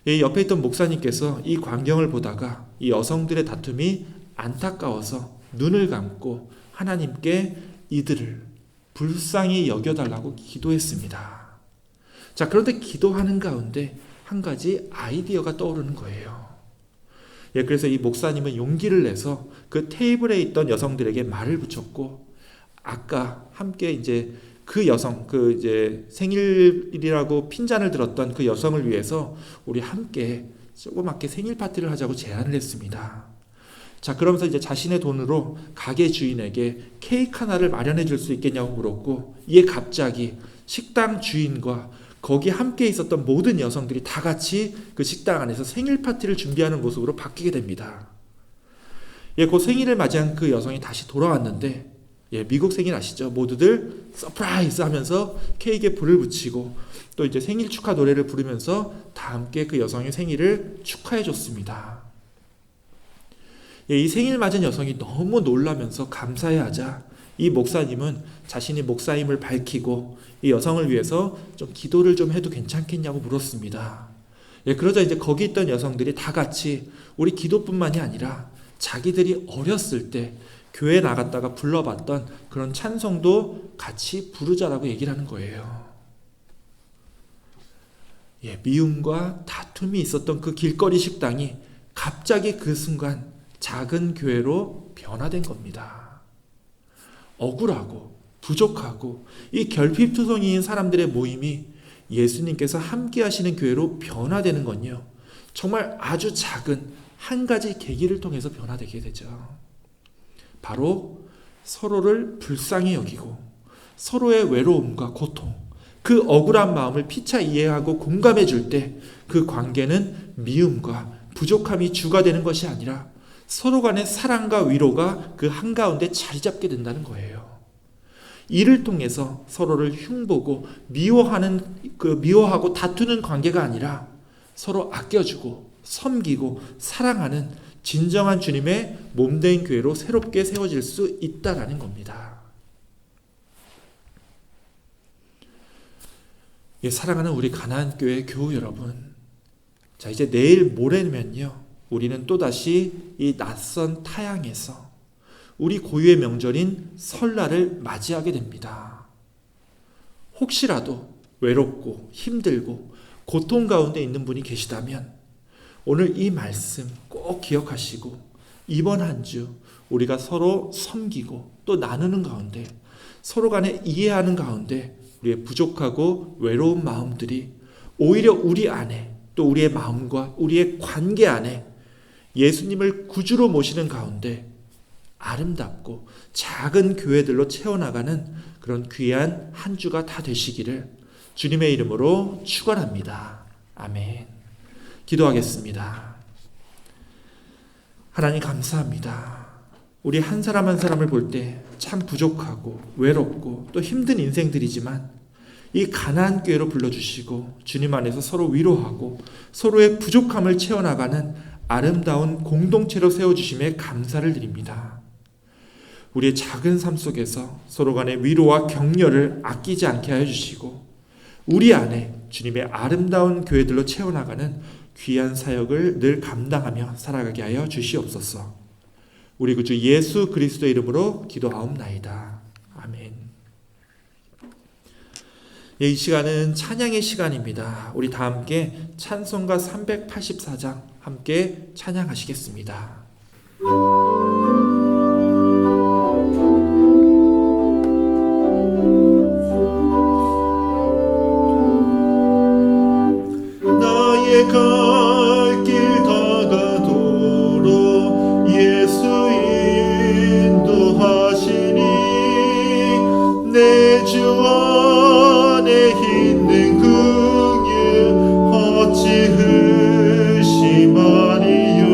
옆에 있던 목사님께서 이 광경을 보다가 이 여성들의 다툼이 안타까워서 눈을 감고 하나님께 이들을 불쌍히 여겨달라고 기도했습니다. 자, 그런데 기도하는 가운데 한 가지 아이디어가 떠오르는 거예요. 그래서 이 목사님은 용기를 내서 그 테이블에 있던 여성들에게 말을 붙였고, 아까 함께 이제 그 여성, 그 이제 생일이라고 핀잔을 들었던 그 여성을 위해서 우리 함께 조그맣게 생일 파티를 하자고 제안을 했습니다. 자, 그러면서 이제 자신의 돈으로 가게 주인에게 케이크 하나를 마련해 줄 수 있겠냐고 물었고, 이에 갑자기 식당 주인과 거기 함께 있었던 모든 여성들이 다 같이 그 식당 안에서 생일 파티를 준비하는 모습으로 바뀌게 됩니다. 그 생일을 맞이한 그 여성이 다시 돌아왔는데, 미국 생일 아시죠? 모두들 서프라이즈 하면서 케이크에 불을 붙이고 또 이제 생일 축하 노래를 부르면서 다 함께 그 여성의 생일을 축하해 줬습니다. 이 생일 맞은 여성이 너무 놀라면서 감사해하자 이 목사님은 자신이 목사임을 밝히고 이 여성을 위해서 좀 기도를 좀 해도 괜찮겠냐고 물었습니다. 그러자 이제 거기 있던 여성들이 다 같이 우리 기도뿐만이 아니라 자기들이 어렸을 때 교회 나갔다가 불러봤던 그런 찬송도 같이 부르자라고 얘기를 하는 거예요. 미움과 다툼이 있었던 그 길거리 식당이 갑자기 그 순간 작은 교회로 변화된 겁니다. 억울하고 부족하고 이 결핍투성이인 사람들의 모임이 예수님께서 함께 하시는 교회로 변화되는 건요, 정말 아주 작은 한 가지 계기를 통해서 변화되게 되죠. 바로 서로를 불쌍히 여기고 서로의 외로움과 고통, 그 억울한 마음을 피차 이해하고 공감해 줄 때 그 관계는 미움과 부족함이 주가 되는 것이 아니라 서로 간의 사랑과 위로가 그 한가운데 자리 잡게 된다는 거예요. 이를 통해서 서로를 흉보고 미워하고 다투는 관계가 아니라 서로 아껴주고 섬기고 사랑하는 진정한 주님의 몸된 교회로 새롭게 세워질 수 있다라는 겁니다. 사랑하는 우리 가나안 교회 교우 여러분, 자, 이제 내일 모레면요, 우리는 또다시 이 낯선 타향에서 우리 고유의 명절인 설날을 맞이하게 됩니다. 혹시라도 외롭고 힘들고 고통 가운데 있는 분이 계시다면 오늘 이 말씀 꼭 기억하시고 이번 한 주 우리가 서로 섬기고 또 나누는 가운데 서로 간에 이해하는 가운데 우리의 부족하고 외로운 마음들이 오히려 우리 안에 또 우리의 마음과 우리의 관계 안에 예수님을 구주로 모시는 가운데 아름답고 작은 교회들로 채워나가는 그런 귀한 한 주가 다 되시기를 주님의 이름으로 축원합니다. 아멘. 기도하겠습니다. 하나님 감사합니다. 우리 한 사람 한 사람을 볼 때 참 부족하고 외롭고 또 힘든 인생들이지만 이 가나안 교회로 불러주시고 주님 안에서 서로 위로하고 서로의 부족함을 채워나가는 아름다운 공동체로 세워주심에 감사를 드립니다. 우리의 작은 삶 속에서 서로 간의 위로와 격려를 아끼지 않게 하여 주시고 우리 안에 주님의 아름다운 교회들로 채워나가는 귀한 사역을 늘 감당하며 살아가게 하여 주시옵소서. 우리 구주 예수 그리스도의 이름으로 기도하옵나이다. 아멘. 이 시간은 찬양의 시간입니다. 우리 다 함께 찬송가 384장 함께 찬양하시겠습니다. 나의 갈 길 다가도록 예수 인도하시니 내 주 안에 있는 긍휼 어찌 의심하리요.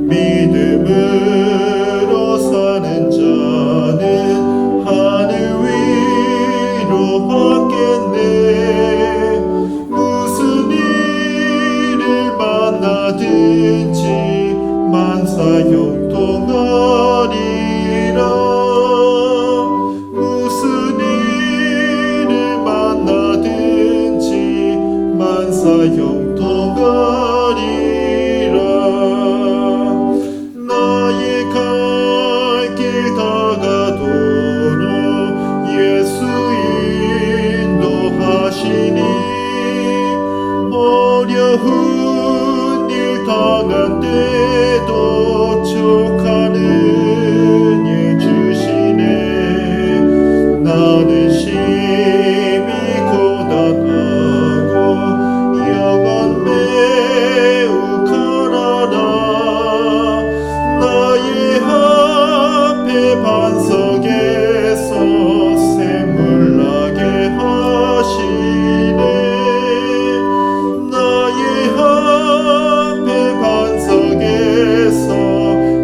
믿음으로 사는 자는 하늘 위로 받겠네. 무슨 일을 만나든지 만사형통하리라. 무슨 일을 만나든지 만사형통하리라. 나의 갈 길 다가도록 예수 인도하시니 어려운 일 당한 때도 족하는 일 주시네. 나는 심히 고단하고 영원 매우 가라라. 나의 앞에 반석에서 샘물 나게 하시네. 나의 앞에 반석에서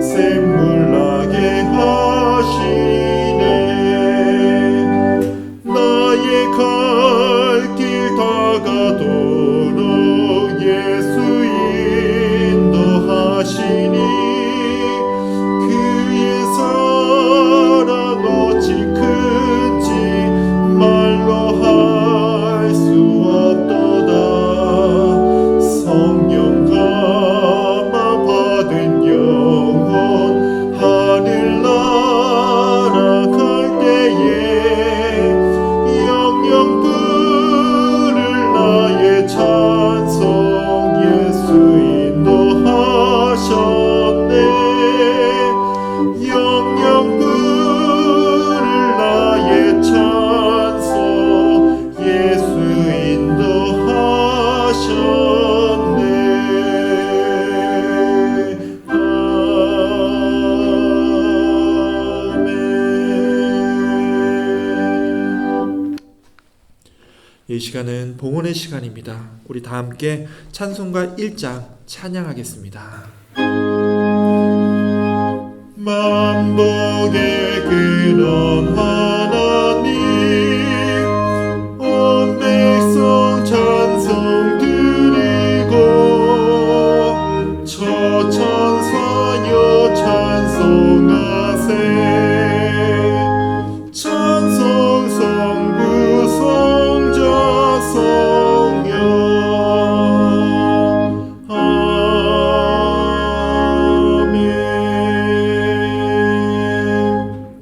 샘물 나게 하시네. 나의 갈 길 다가도록 예수 인도하시니 그의 사랑 어찌 큰지 말로 할 수 없도다. 성령 감화 받은 영혼 하늘 날아갈 때에 영영 부를 나의 찬송 예수 인도하셨네. 영영 부를 나의 찬송 예수 인도하셨네. 아멘. 이 시간은 봉헌의 시간입니다. 우리 다 함께 찬송가 1장 찬양하겠습니다. 만복의 근원 하나님 온 백성 찬송 드리고 저천사여 찬송하세. 찬송 성부 성자 성령 아멘.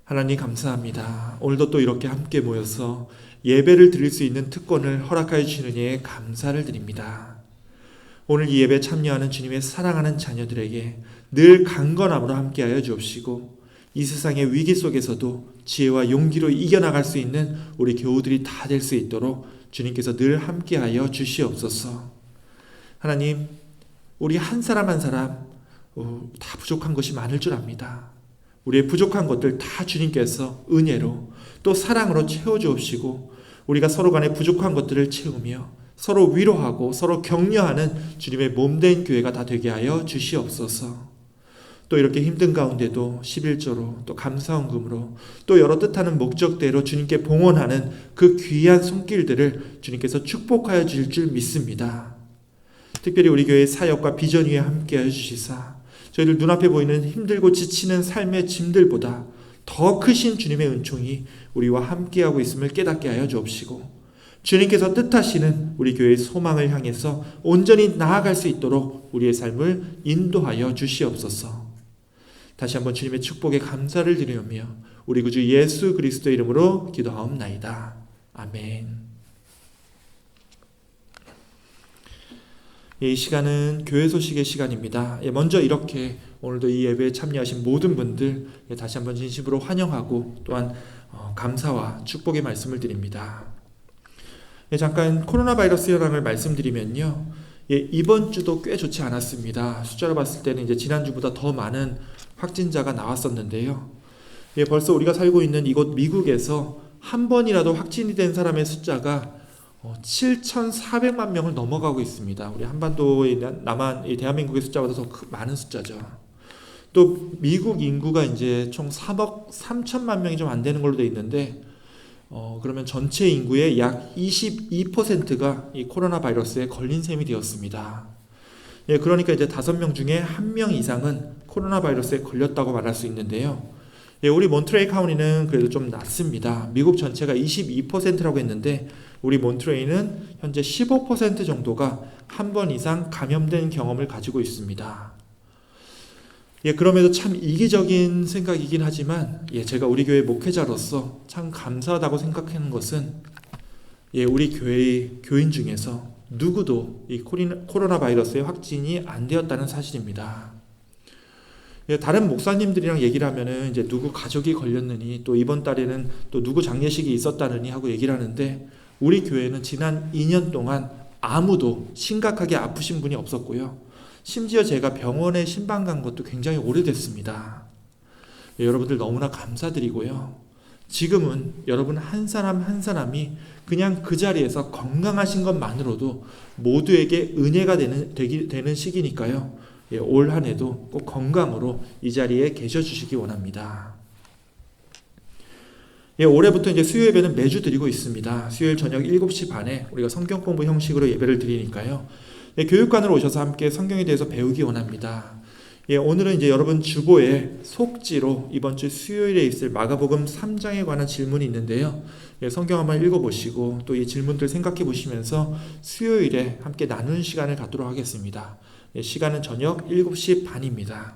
하나님 감사합니다. 오늘도 또 이렇게 함께 모여서 예배를 드릴 수 있는 특권을 허락하여 주시느니 감사를 드립니다. 오늘 이 예배에 참여하는 주님의 사랑하는 자녀들에게 늘 강건함으로 함께하여 주옵시고 이 세상의 위기 속에서도 지혜와 용기로 이겨나갈 수 있는 우리 교우들이 다 될 수 있도록 주님께서 늘 함께하여 주시옵소서. 하나님, 우리 한 사람 한 사람 다 부족한 것이 많을 줄 압니다. 우리의 부족한 것들 다 주님께서 은혜로 또 사랑으로 채워주옵시고 우리가 서로 간의 부족한 것들을 채우며 서로 위로하고 서로 격려하는 주님의 몸된 교회가 다 되게 하여 주시옵소서. 또 이렇게 힘든 가운데도 11조로 또 감사헌금으로 또 여러 뜻하는 목적대로 주님께 봉헌하는 그 귀한 손길들을 주님께서 축복하여 주실 줄 믿습니다. 특별히 우리 교회의 사역과 비전 위에 함께하여 주시사 저희들 눈앞에 보이는 힘들고 지치는 삶의 짐들보다 더 크신 주님의 은총이 우리와 함께하고 있음을 깨닫게 하여 주옵시고 주님께서 뜻하시는 우리 교회의 소망을 향해서 온전히 나아갈 수 있도록 우리의 삶을 인도하여 주시옵소서. 다시 한번 주님의 축복에 감사를 드리며 우리 구주 예수 그리스도의 이름으로 기도하옵나이다. 아멘. 이 시간은 교회 소식의 시간입니다. 먼저 이렇게 오늘도 이 예배에 참여하신 모든 분들 다시 한번 진심으로 환영하고 또한 감사와 축복의 말씀을 드립니다. 잠깐 코로나 바이러스 현황을 말씀드리면요. 이번 주도 꽤 좋지 않았습니다. 숫자로 봤을 때는 이제 지난주보다 더 많은 확진자가 나왔었는데요. 벌써 우리가 살고 있는 이곳 미국에서 한 번이라도 확진이 된 사람의 숫자가 7,400만 명을 넘어가고 있습니다. 우리 한반도에 남한 대한민국의 숫자보다 더 많은 숫자죠. 또 미국 인구가 이제 총 3억 3천만 명이 좀 안 되는 걸로 돼 있는데 그러면 전체 인구의 약 22%가 이 코로나 바이러스에 걸린 셈이 되었습니다. 그러니까 이제 5명 중에 1명 이상은 코로나 바이러스에 걸렸다고 말할 수 있는데요. 우리 몬트레이 카운티는 그래도 좀 낮습니다. 미국 전체가 22%라고 했는데 우리 몬트레이는 현재 15% 정도가 한 번 이상 감염된 경험을 가지고 있습니다. 그럼에도 참 이기적인 생각이긴 하지만 제가 우리 교회 목회자로서 참 감사하다고 생각하는 것은 우리 교회의 교인 중에서 누구도 이 코로나 바이러스의 확진이 안 되었다는 사실입니다. 다른 목사님들이랑 얘기를 하면은 이제 누구 가족이 걸렸느니 또 이번 달에는 또 누구 장례식이 있었다느니 하고 얘기를 하는데 우리 교회는 지난 2년 동안 아무도 심각하게 아프신 분이 없었고요. 심지어 제가 병원에 신방 간 것도 굉장히 오래됐습니다. 여러분들 너무나 감사드리고요. 지금은 여러분 한 사람 한 사람이 그냥 그 자리에서 건강하신 것만으로도 모두에게 은혜가 되는 시기니까요. 올 한 해도 꼭 건강으로 이 자리에 계셔 주시기 원합니다. 올해부터 이제 수요 예배는 매주 드리고 있습니다. 수요일 저녁 7시 반에 우리가 성경 공부 형식으로 예배를 드리니까요. 교육관으로 오셔서 함께 성경에 대해서 배우기 원합니다. 오늘은 이제 여러분 주보에 속지로 이번 주 수요일에 있을 마가복음 3장에 관한 질문이 있는데요. 성경 한번 읽어보시고 또 이 질문들 생각해 보시면서 수요일에 함께 나누는 시간을 갖도록 하겠습니다. 시간은 저녁 7시 반입니다.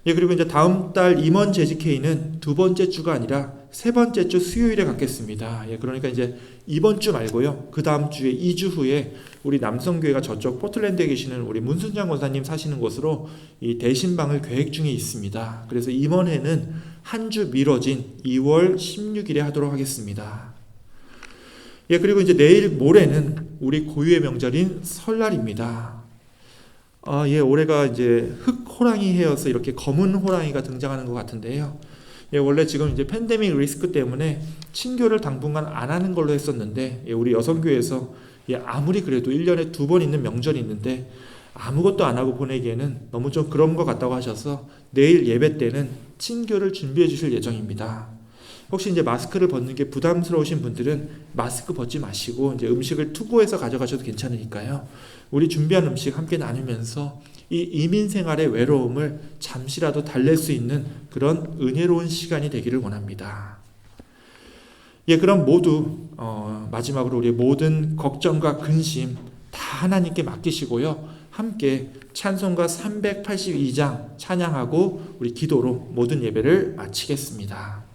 그리고 이제 다음 달 임원 재직회의는 두 번째 주가 아니라 세 번째 주 수요일에 갖겠습니다. 그러니까 이제 이번 주 말고요. 그 다음 주에 2주 후에 우리 남성교회가 저쪽 포틀랜드에 계시는 우리 문순장 권사님 사시는 곳으로 이 대신방을 계획 중에 있습니다. 그래서 이번 해는 한 주 미뤄진 2월 16일에 하도록 하겠습니다. 그리고 이제 내일 모레는 우리 고유의 명절인 설날입니다. 올해가 이제 흑호랑이 해여서 이렇게 검은 호랑이가 등장하는 것 같은데요. 원래 지금 이제 팬데믹 리스크 때문에 친교를 당분간 안 하는 걸로 했었는데, 우리 여성교회에서 아무리 그래도 1년에 2번 있는 명절이 있는데 아무것도 안 하고 보내기에는 너무 좀 그런 것 같다고 하셔서 내일 예배 때는 친교를 준비해 주실 예정입니다. 혹시 이제 마스크를 벗는 게 부담스러우신 분들은 마스크 벗지 마시고 이제 음식을 투고해서 가져가셔도 괜찮으니까요. 우리 준비한 음식 함께 나누면서 이 이민 생활의 외로움을 잠시라도 달랠 수 있는 그런 은혜로운 시간이 되기를 원합니다. 그럼 모두 마지막으로 우리의 모든 걱정과 근심 다 하나님께 맡기시고요. 함께 찬송가 382장 찬양하고 우리 기도로 모든 예배를 마치겠습니다.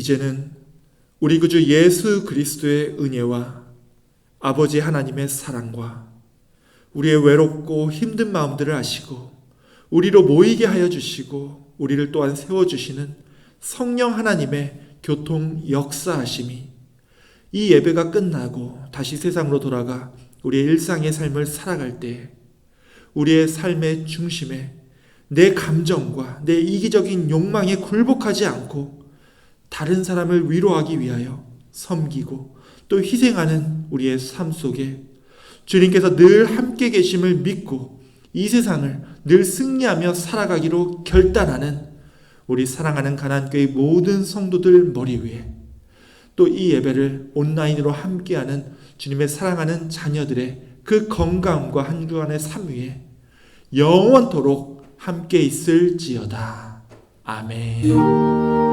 이제는 우리 구주 예수 그리스도의 은혜와 아버지 하나님의 사랑과 우리의 외롭고 힘든 마음들을 아시고 우리로 모이게 하여 주시고 우리를 또한 세워주시는 성령 하나님의 교통 역사하심이 이 예배가 끝나고 다시 세상으로 돌아가 우리의 일상의 삶을 살아갈 때 우리의 삶의 중심에 내 감정과 내 이기적인 욕망에 굴복하지 않고 다른 사람을 위로하기 위하여 섬기고 또 희생하는 우리의 삶 속에 주님께서 늘 함께 계심을 믿고 이 세상을 늘 승리하며 살아가기로 결단하는 우리 사랑하는 가나안교회 모든 성도들 머리 위에 또 이 예배를 온라인으로 함께하는 주님의 사랑하는 자녀들의 그 건강과 한 주간의 삶 위에 영원토록 함께 있을지어다. 아멘.